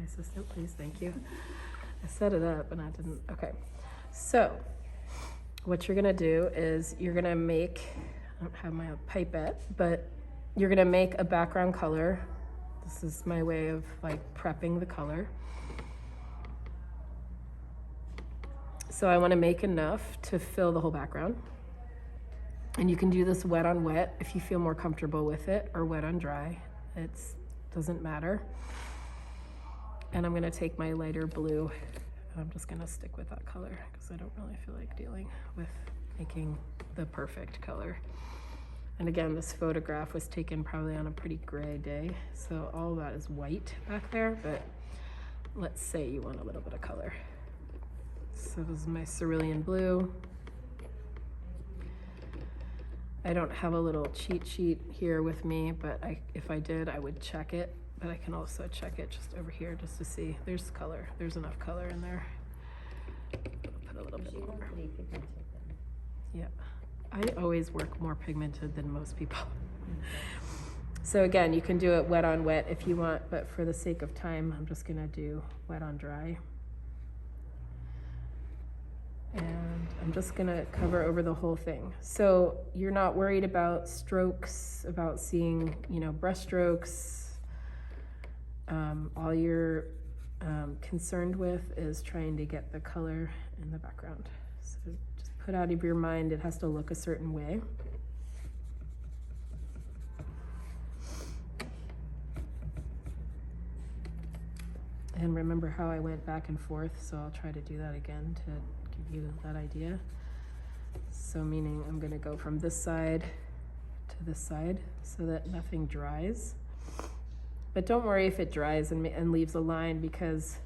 assistant, please, thank you. I set it up and I didn't, okay. So, what you're gonna do is you're gonna make, I don't have my pipette, but you're gonna make a background color. This is my way of like prepping the color. So I wanna make enough to fill the whole background. And you can do this wet on wet if you feel more comfortable with it, or wet on dry. It doesn't matter. And I'm gonna take my lighter blue, and I'm just gonna stick with that color because I don't really feel like dealing with making the perfect color. And again, this photograph was taken probably on a pretty gray day, so all that is white back there, but let's say you want a little bit of color. So this is my cerulean blue. I don't have a little cheat sheet here with me, but if I did, I would check it. But I can also check it just over here just to see. There's color. There's enough color in there. Put a little bit more. Pretty pigmented then. Yeah. I always work more pigmented than most people. So again, you can do it wet on wet if you want, but for the sake of time, I'm just gonna do wet on dry. And I'm just gonna cover over the whole thing. So you're not worried about strokes, about seeing, you know, brush strokes. All you're concerned with is trying to get the color in the background. So just put out of your mind, it has to look a certain way. And remember how I went back and forth, so I'll try to do that again to give you that idea. So meaning I'm gonna go from this side to this side so that nothing dries. But don't worry if it dries and leaves a line, because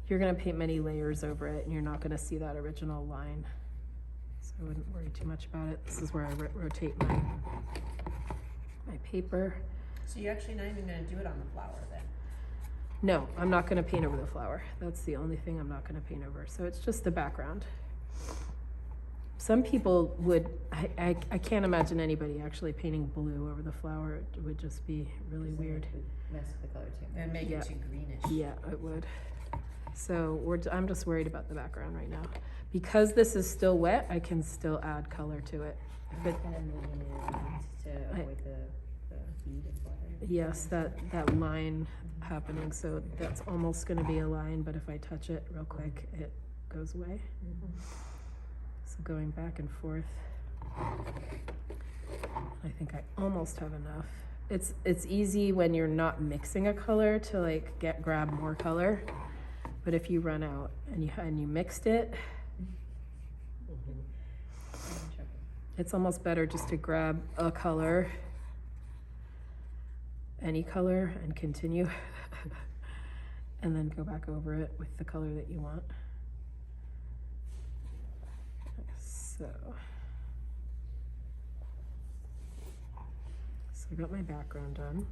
you're gonna paint many layers over it and you're not gonna see that original line. So I wouldn't worry too much about it. This is where I rotate my paper. So you're actually not even gonna do it on the flower then? No, I'm not gonna paint over the flower. That's the only thing I'm not gonna paint over. So it's just the background. Some people would, I can't imagine anybody actually painting blue over the flower. It would just be really weird. Mess with the color too. And make it too greenish. Yeah, it would. So I'm just worried about the background right now. Because this is still wet, I can still add color to it. But kind of moving it around to avoid the heat and water. Yes, that line happening. So that's almost gonna be a line, but if I touch it real quick, it goes away. So going back and forth, I think I almost have enough. It's easy when you're not mixing a color to like grab more color, but if you run out and you mixed it, it's almost better just to grab a color, any color, and continue, and then go back over it with the color that you want. So I got my background done.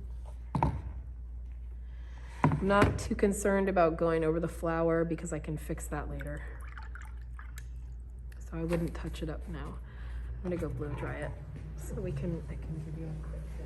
I'm not too concerned about going over the flower because I can fix that later. So I wouldn't touch it up now. I'm gonna go blow dry it so I can give you a quick thing.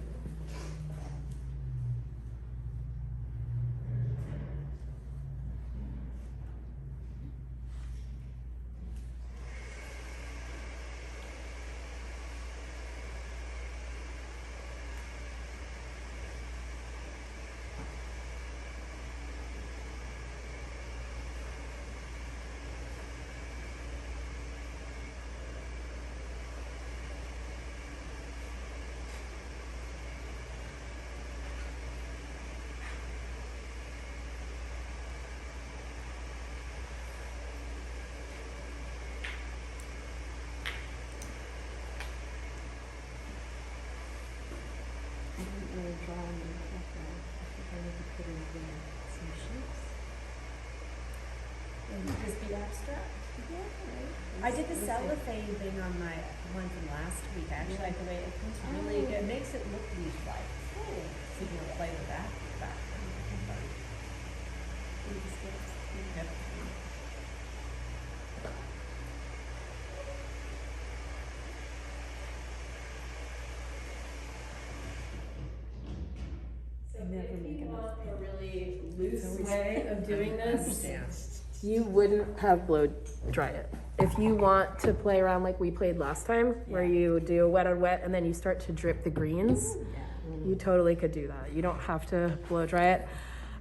Just be abstract. Yeah. I did the cellophane thing on my one from last week. I actually like the way it comes really good. It makes it look leaf-like. So you can play with that back. Yep. never make enough paint. really loose always- way of doing this, Yeah. you wouldn't have blow dry it. If you want to play around like we played last time, where you do a wet on wet and then you start to drip the greens, you totally could do that. You don't have to blow dry it.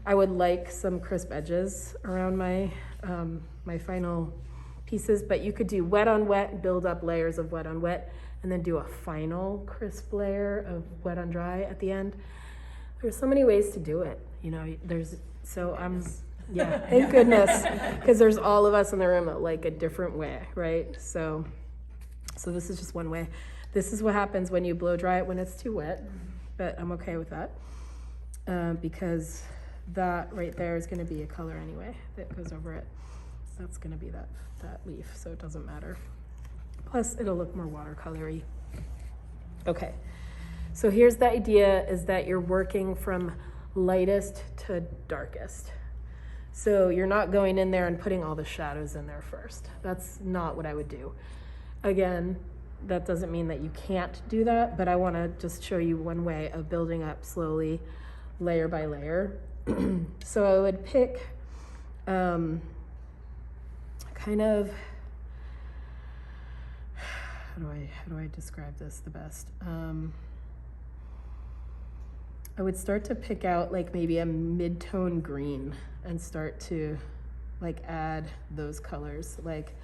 I would like some crisp edges around my my final pieces, but you could do wet on wet, build up layers of wet on wet, and then do a final crisp layer of wet on dry at the end. There's so many ways to do it, you know. Yeah, thank goodness, because there's all of us in the room that like a different way, right? So this is just one way. This is what happens when you blow dry it when it's too wet, but I'm okay with that because that right there is going to be a color anyway that goes over it. That's going to be that leaf, so it doesn't matter. Plus, it'll look more watercolory. Okay, so here's the idea: is that you're working from lightest to darkest. So you're not going in there and putting all the shadows in there first. That's not what I would do. Again, that doesn't mean that you can't do that, but I want to just show you one way of building up slowly, layer by layer. So I would pick kind of, how do I describe this the best? I would start to pick out like maybe a mid-tone green and start to like add those colors. Like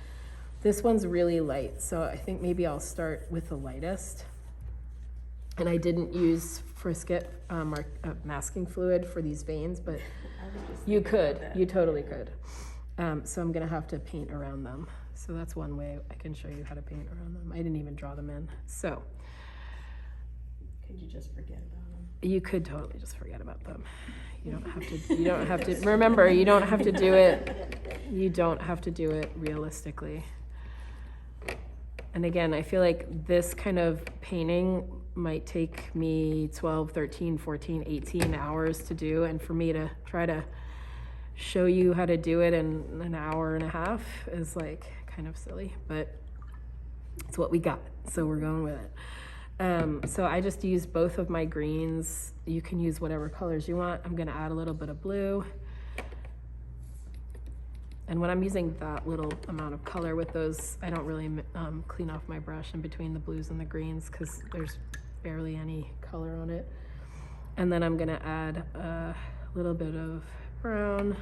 this one's really light, so I think maybe I'll start with the lightest. And I didn't use Frisket masking fluid for these veins, but you could, you totally could. So I'm gonna have to paint around them. So that's one way I can show you how to paint around them. I didn't even draw them in. So Could you just forget about them? you could totally just forget about them. You don't have to, remember, you don't have to do it realistically. And again, I feel like this kind of painting might take me 12, 13, 14, 18 hours to do. And for me to try to show you how to do it in an hour and a half is like kind of silly, but it's what we got. So we're going with it. So I just use both of my greens. You can use whatever colors you want. I'm gonna add a little bit of blue. And when I'm using that little amount of color with those, I don't really clean off my brush in between the blues and the greens because there's barely any color on it. And then I'm gonna add a little bit of brown.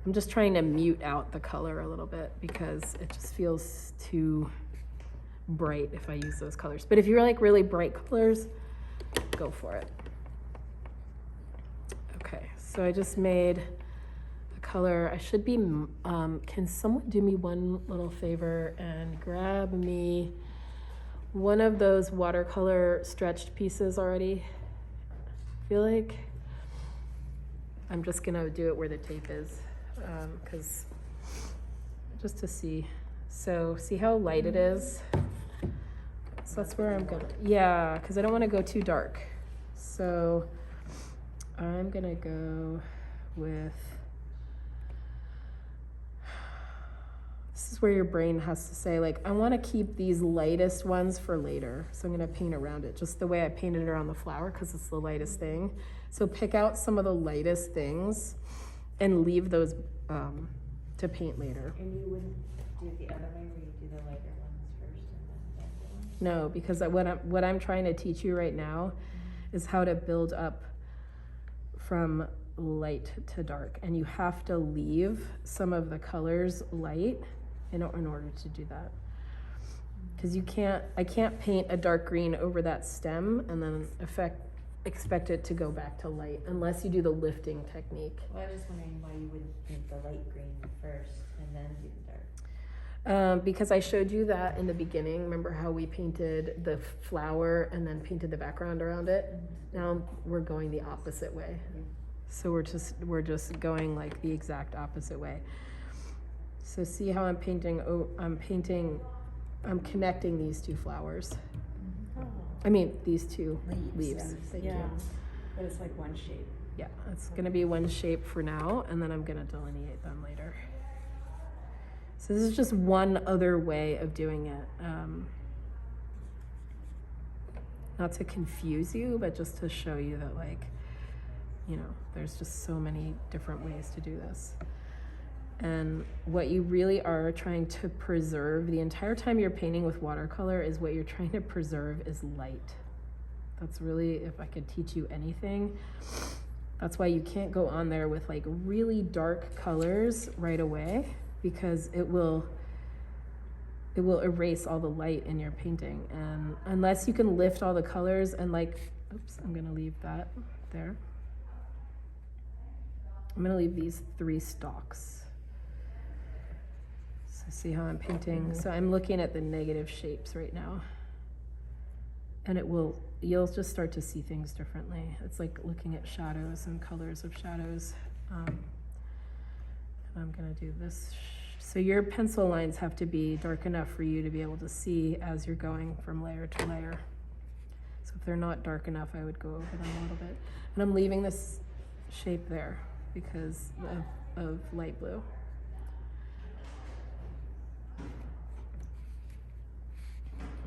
I'm just trying to mute out the color a little bit because it just feels too bright if I use those colors. But if you're like really bright colors, go for it. Okay, so I just made a color. I should be, can someone do me one little favor and grab me one of those watercolor stretched pieces already? I feel like I'm just gonna do it where the tape is, because just to see. So see how light it is? So that's where I'm gonna, yeah, because I don't want to go too dark. So I'm gonna go with, this is where your brain has to say like, I want to keep these lightest ones for later. So I'm gonna paint around it just the way I painted around the flower because it's the lightest thing. So pick out some of the lightest things and leave those to paint later. And you wouldn't do it the other way where you do the lighter ones first and then the darker ones? No, because what I'm trying to teach you right now is how to build up from light to dark, and you have to leave some of the colors light in order to do that. Because I can't paint a dark green over that stem and then expect it to go back to light unless you do the lifting technique. Well, I was just wondering why you wouldn't paint the light green first and then do the dark. Because I showed you that in the beginning. Remember how we painted the flower and then painted the background around it? Now we're going the opposite way. So we're just going like the exact opposite way. So see how I'm painting, I'm connecting these two flowers. I mean, these two leaves. Thank you. But it's like one shape. Yeah, it's gonna be one shape for now, and then I'm gonna delineate them later. So this is just one other way of doing it. Not to confuse you, but just to show you that like, you know, there's just so many different ways to do this. And what you really are trying to preserve the entire time you're painting with watercolor is what you're trying to preserve is light. That's really, if I could teach you anything, that's why you can't go on there with like really dark colors right away, because it will erase all the light in your painting. And unless you can lift all the colors and like, oops, I'm gonna leave that there. I'm gonna leave these 3 stalks. So see how I'm painting? So I'm looking at the negative shapes right now. And you'll just start to see things differently. It's like looking at shadows and colors of shadows. And I'm gonna do this. So your pencil lines have to be dark enough for you to be able to see as you're going from layer to layer. So if they're not dark enough, I would go over them a little bit. And I'm leaving this shape there because of light blue.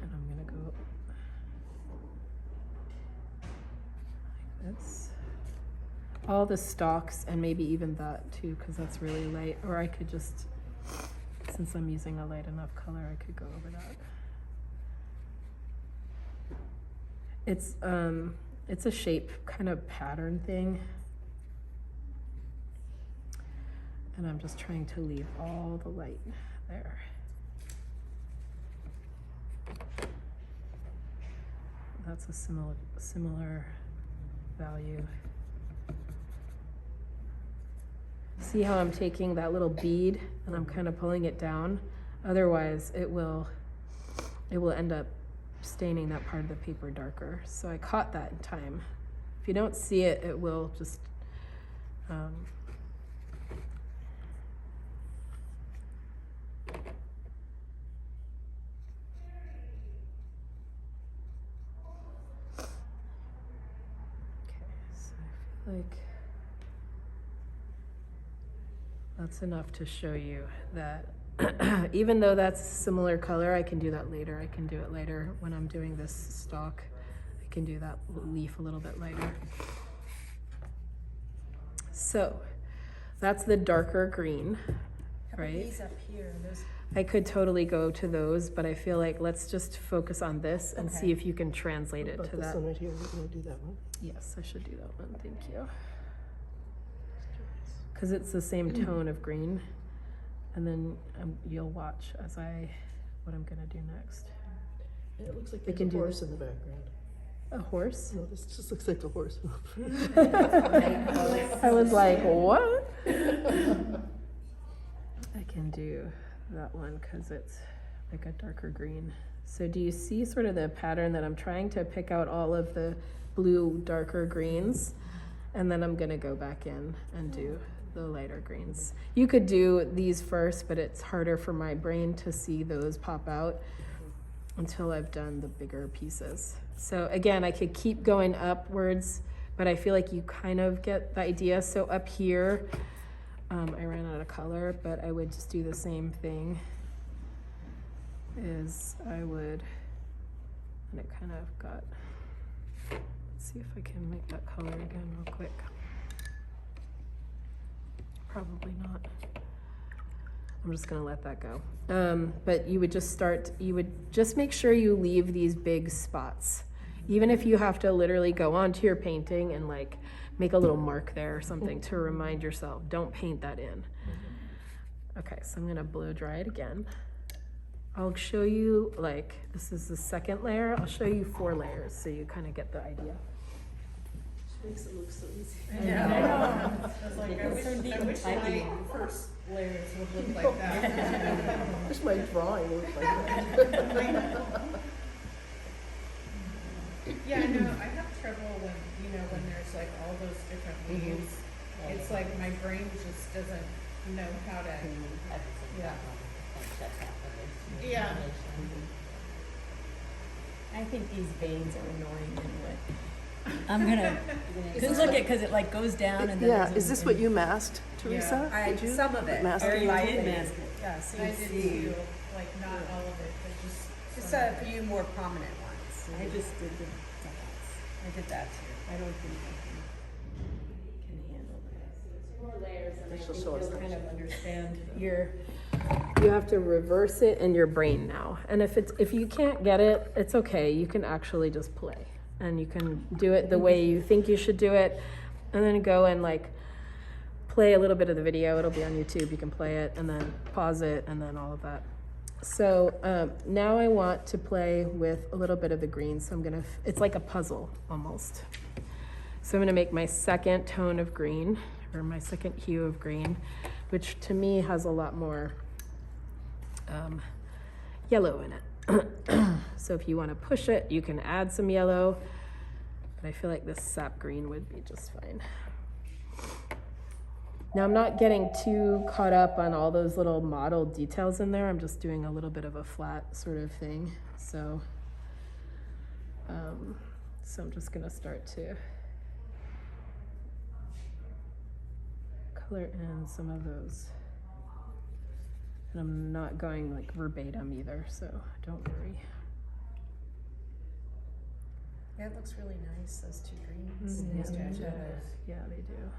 And I'm gonna go like this. All the stalks and maybe even that too, because that's really light. Or I could just, since I'm using a light enough color, I could go over that. It's a shape kind of pattern thing. And I'm just trying to leave all the light there. That's a similar value. See how I'm taking that little bead and I'm kind of pulling it down? Otherwise, it will end up staining that part of the paper darker. So I caught that in time. If you don't see it, it will just like that's enough to show you that even though that's similar color, I can do that later. I can do it later when I'm doing this stalk. I can do that leaf a little bit lighter. So that's the darker green, right? These up here, those. I could totally go to those, but I feel like let's just focus on this and see if you can translate it What to about that. this one right here? We're gonna do that one. Yes, I should do that one. Thank you. Because it's the same tone of green. And then you'll watch as what I'm gonna do next. And it looks like We there's can a do horse in the background. A horse? No, this just looks like a horse. I was like, what? I can do that one because it's like a darker green. So do you see sort of the pattern that I'm trying to pick out all of the blue darker greens, and then I'm gonna go back in and do the lighter greens. You could do these first, but it's harder for my brain to see those pop out until I've done the bigger pieces. So again, I could keep going upwards, but I feel like you kind of get the idea. So up here, I ran out of color, but I would just do the same thing. Is I would, and it kind of got, let's see if I can make that color again real quick. Probably not. I'm just gonna let that go. But you would just make sure you leave these big spots. Even if you have to literally go onto your painting and like make a little mark there or something to remind yourself, don't paint that in. Okay, so I'm gonna blow dry it again. I'll show you, like, this is the second layer. I'll show you 4 layers so you kind of get the idea. She makes it look so easy. I was like, I wish my first layers would look like that. I wish my drawing looked like that. Yeah, I know, I have trouble when there's like all those different leaves. It's like my brain just doesn't know how to, yeah. Yeah. I think these veins are annoying anyway. I'm gonna, cause look at, cause it like goes down and then. Yeah, there's is this what you masked, Teresa? I Did you? some of it. Mask Very it? lightly. mask it. Yeah, so I you did see. too, like not all of it, but just. Just a few more prominent ones. I just did the dots. I did that too. I don't think I can. the layers and I She'll think show us you'll that. kind of understand you have to reverse it in your brain now. And if you can't get it, it's okay. You can actually just play. And you can do it the way you think you should do it. And then go and like play a little bit of the video. It'll be on YouTube. You can play it and then pause it and then all of that. So now I want to play with a little bit of the green. So it's like a puzzle almost. So I'm gonna make my second tone of green, or my second hue of green, which to me has a lot more yellow in it. So if you wanna push it, you can add some yellow, but I feel like this sap green would be just fine. Now I'm not getting too caught up on all those little model details in there. I'm just doing a little bit of a flat sort of thing. So I'm just gonna start to color in some of those. And I'm not going like verbatim either, so don't worry. Yeah, it looks really nice, those two greens next to each other. Yeah, they do.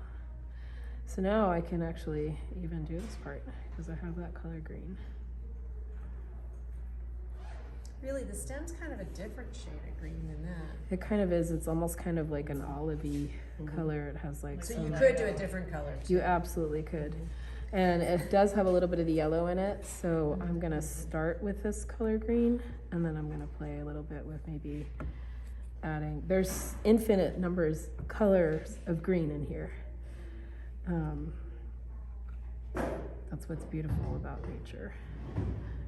So now I can actually even do this part because I have that color green. Really, the stem's kind of a different shade of green than that. It kind of is. It's almost kind of like an olivey color. It has like So some. you could do a different color too. You absolutely could. And it does have a little bit of the yellow in it, so I'm gonna start with this color green, and then I'm gonna play a little bit with maybe adding, there's infinite colors of green in here. That's what's beautiful about nature.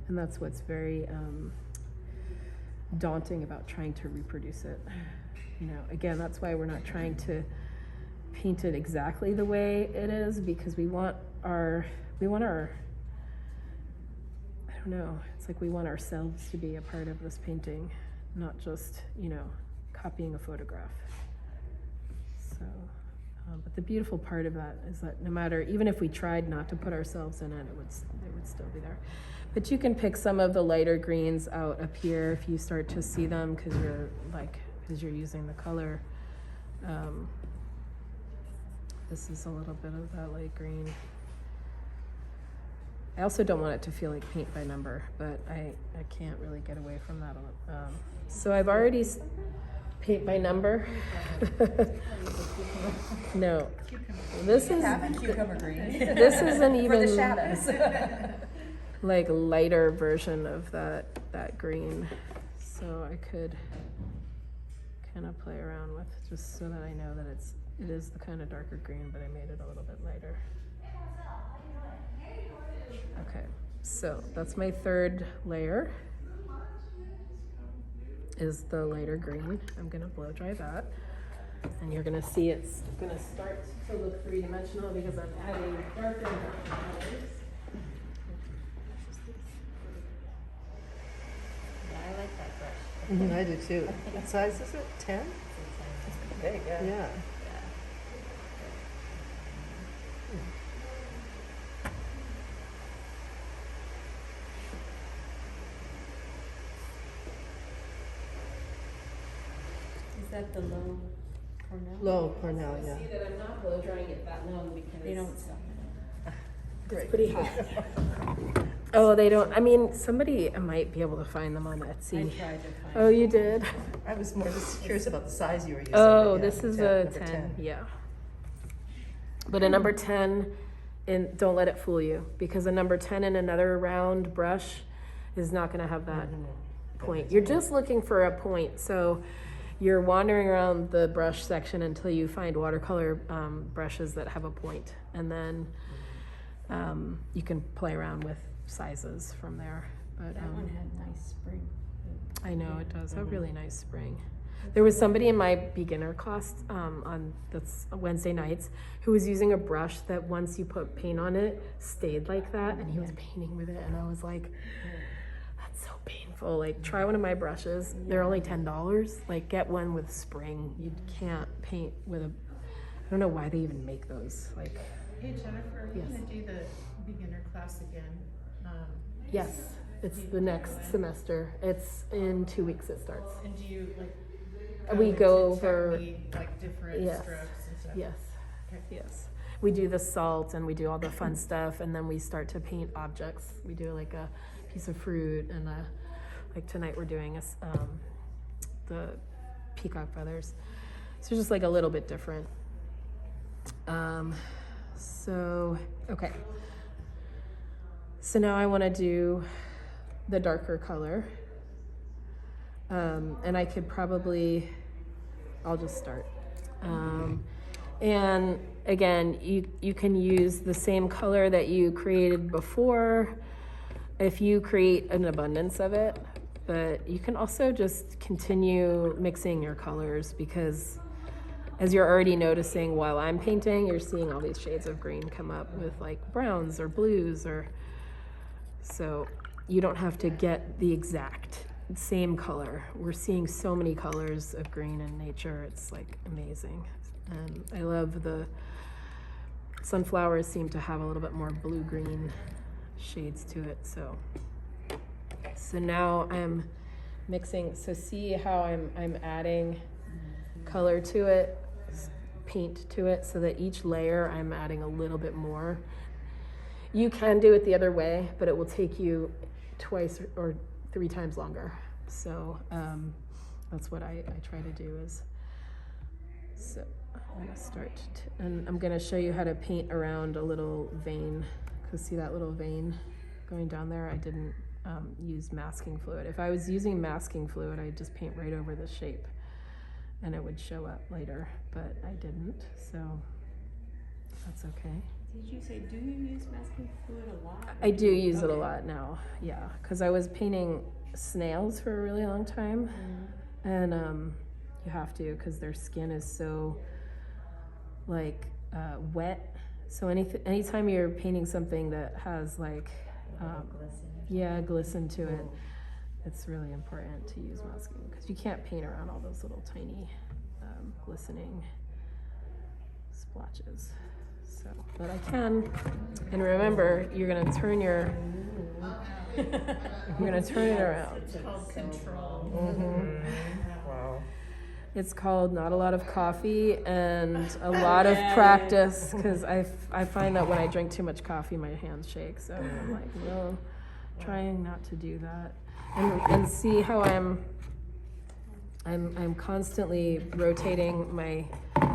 And that's what's very daunting about trying to reproduce it. You know, again, that's why we're not trying to paint it exactly the way it is, because we want our, I don't know, it's like we want ourselves to be a part of this painting, not just, you know, copying a photograph. So, but the beautiful part of that is that no matter, even if we tried not to put ourselves in it, it would still be there. But you can pick some of the lighter greens out up here if you start to see them, because you're using the color. This is a little bit of that light green. I also don't want it to feel like paint by number, but I can't really get away from that. So I've already paint by number. No, this is Have a cucumber green. this is an For the even shadows. like lighter version of that green. So I could kind of play around with, just so that I know that it is the kind of darker green, but I made it a little bit lighter. Okay, so that's my third layer, is the lighter green. I'm gonna blow dry that. And you're gonna see it's gonna start to look three-dimensional because I'm adding darker colors. Yeah, I like that brush. I do too. What size is it? 10? Big, Yeah. Is that the low Cornell? Low Cornell, yeah. See that I'm not blow drying it that long because They don't sell it's pretty hot. Oh, they don't. I mean, somebody might be able to find them on it. I Etsy. tried to find Oh, you did? I was more just curious about the size you were using. Oh, but yeah, this is number a 10. Yeah. But a number 10, and don't let it fool you, because a number 10 in another round brush is not going to have that point. You're just looking for a point. So you're wandering around the brush section until you find watercolor brushes that have a point. And then you can play around with sizes from there. But that one had nice spring. I know it does have really nice spring. There was somebody in my beginner class on that's Wednesday nights who was using a brush that once you put paint on it stayed like that, and he was painting with it, and I was like, that's so painful. Like, try one of my brushes. They're only $10. Like, get one with spring. You can't paint with a, I don't know why they even make those. Like, Hey Jennifer, are we Yes. gonna do the beginner class again? yes, it's the next semester. It's in 2 weeks it starts. And do you like? We go into over- technique, like different Yes. strokes and stuff? Yes, Okay. yes. we do the salt and we do all the fun stuff, and then we start to paint objects. We do like a piece of fruit, and like tonight we're doing the peacock feathers. So just like a little bit different. So, okay. So now I want to do the darker color. And I could probably, I'll just start. And again, you can use the same color that you created before if you create an abundance of it, but you can also just continue mixing your colors, because as you're already noticing while I'm painting, you're seeing all these shades of green come up with like browns or blues, or so you don't have to get the exact same color. We're seeing so many colors of green in nature. It's like amazing. And I love the sunflowers seem to have a little bit more blue-green shades to it. So now I'm mixing. So see how I'm adding color to it, paint to it, so that each layer I'm adding a little bit more. You can do it the other way, but it will take you twice or 3 times longer. So that's what I try to do is, so I'm gonna start and I'm gonna show you how to paint around a little vein, because see that little vein going down there? I didn't use masking fluid. If I was using masking fluid, I'd just paint right over the shape and it would show up later, but I didn't, so that's okay. Did you say, do you use masking fluid a lot? I do use it a Okay. lot now, yeah, because I was painting snails for a really long time, and you have to, because their skin is so like wet. So anytime you're painting something that has like glisten to it, it's really important to use masking, because you can't paint around all those little tiny glistening splotches. So, but I can, and remember, you're gonna turn it around. It's called control. Wow. It's called not a lot of coffee and a lot of practice, because I find that when I drink too much coffee, my hands shake. So I'm like, no, trying not to do that. And see how I'm constantly rotating my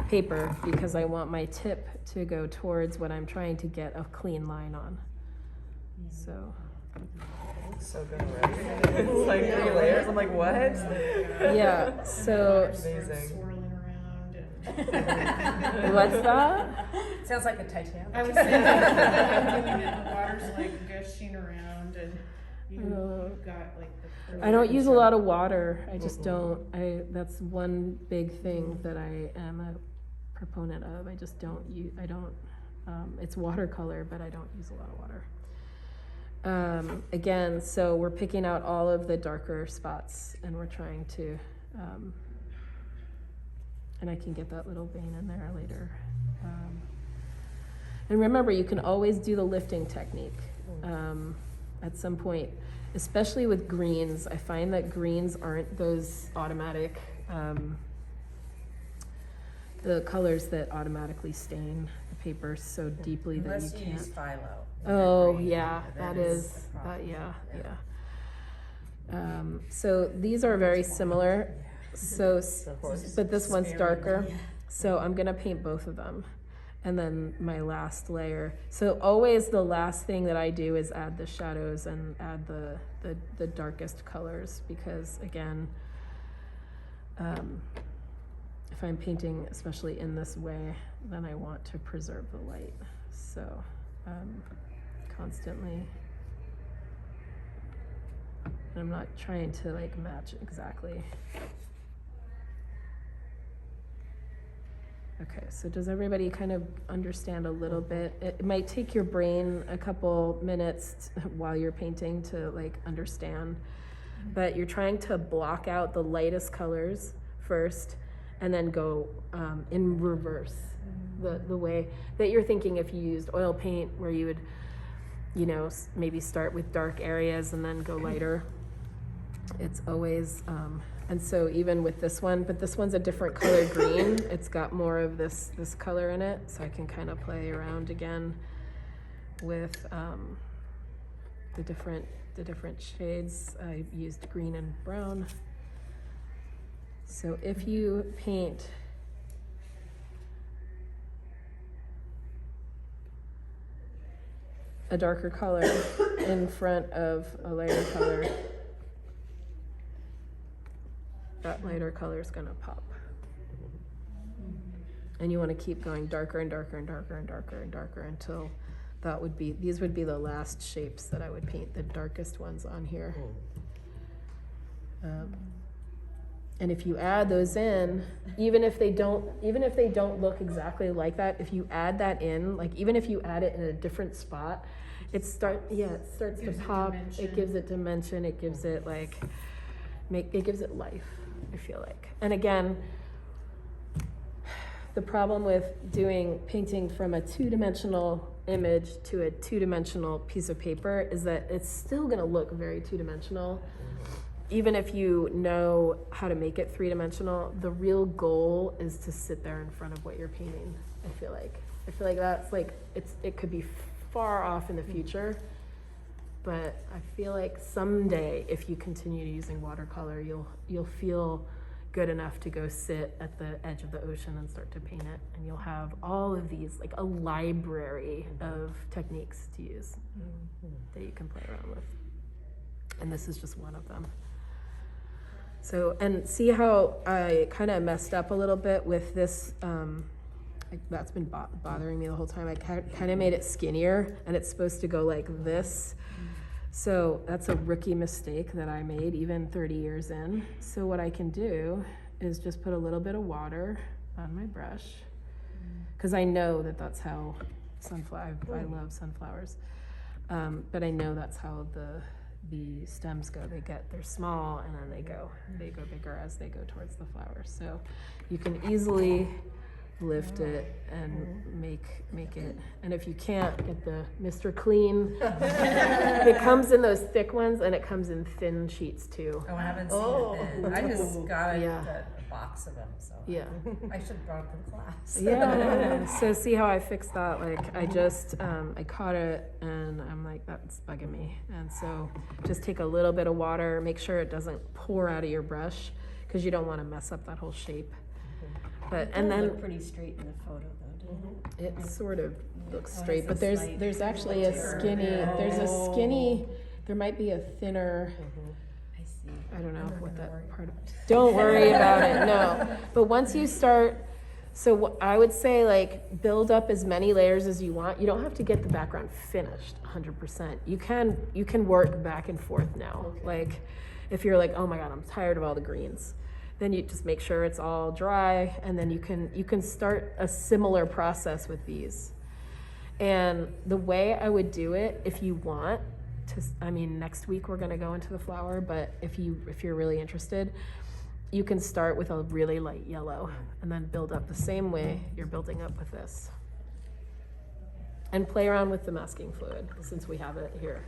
paper, because I want my tip to go towards what I'm trying to get a clean line on. So So good already. It's like 3 layers. I'm like, what? yeah, so Amazing. Swirling around and. what's that? Sounds like a Titanic. I was thinking, I'm doing it, the water's like gushing around and you've got like the. I don't use a lot of water. I just don't. That's one big thing that I am a proponent of. I just don't use. I don't. It's watercolor, but I don't use a lot of water. Again, so we're picking out all of the darker spots, and we're trying to. And I can get that little vein in there later. And remember, you can always do the lifting technique at some point. Especially with greens, I find that greens aren't those automatic, the colors that automatically stain the paper so deeply that Unless you you can't. use phyllo. Oh, yeah, That that is is, the problem. yeah. So these are very similar, so, but this one's darker. So I'm gonna paint both of them. And then my last layer. So always the last thing that I do is add the shadows and add the darkest colors, because again, if I'm painting, especially in this way, then I want to preserve the light. So constantly, and I'm not trying to like match exactly. Okay, so does everybody kind of understand a little bit? It might take your brain a couple minutes while you're painting to like understand, but you're trying to block out the lightest colors first and then go in reverse, the way that you're thinking if you used oil paint, where you would, maybe start with dark areas and then go lighter. It's always, and so even with this one, but this one's a different color green. It's got more of this color in it, so I can kind of play around again with the different shades. I used green and brown. So if you paint a darker color in front of a lighter color, that lighter color is gonna pop. And you wanna keep going darker and darker and darker and darker and darker until these would be the last shapes that I would paint, the darkest ones on here. And if you add those in, even if they don't look exactly like that, if you add that in, like even if you add it in a different spot, it starts to pop. It gives it dimension. It gives it it gives it life, I feel like. And again, the problem with painting from a two-dimensional image to a two-dimensional piece of paper is that it's still gonna look very two-dimensional. Even if you know how to make it three-dimensional, the real goal is to sit there in front of what you're painting, I feel like. That's it could be far off in the future, but I feel like someday, if you continue using watercolor, you'll feel good enough to go sit at the edge of the ocean and start to paint it, and you'll have all of these, like a library of techniques to use that you can play around with. And this is just one of them. So, and see how I kind of messed up a little bit with this, that's been bothering me the whole time. I kind of made it skinnier, and it's supposed to go like this. So that's a rookie mistake that I made even 30 years in. So what I can do is just put a little bit of water on my brush, because I know that's how I love sunflowers. But I know that's how the stems go. They're small, and then they go bigger as they go towards the flowers. So you can easily lift it and make it. And if you can't, get the Mr. Clean. It comes in those thick ones, and it comes in thin sheets too. Oh, I haven't seen it then. I just got Yeah. a box of them, so Yeah. I should have brought them to class. Yeah. So see how I fixed that? Like I just I caught it, and I'm like, that's bugging me. And so just take a little bit of water, make sure it doesn't pour out of your brush, because you don't want to mess up that whole shape. But and then look pretty straight in the photo though, doesn't it? it sort of looks Oh, straight, it's but a there's slight there's actually a skinny there might be a thinner, I see. I don't know what that worry part of, don't worry about it, no. But once you start, so I would say like build up as many layers as you want. You don't have to get the background finished 100%. You can work back and forth now. Like if you're like, oh my God, I'm tired of all the greens, then you just make sure it's all dry, and then you can start a similar process with these. And the way I would do it, if you want to, next week we're gonna go into the flower, but if you're really interested, you can start with a really light yellow and then build up the same way you're building up with this. And play around with the masking fluid, since we have it here.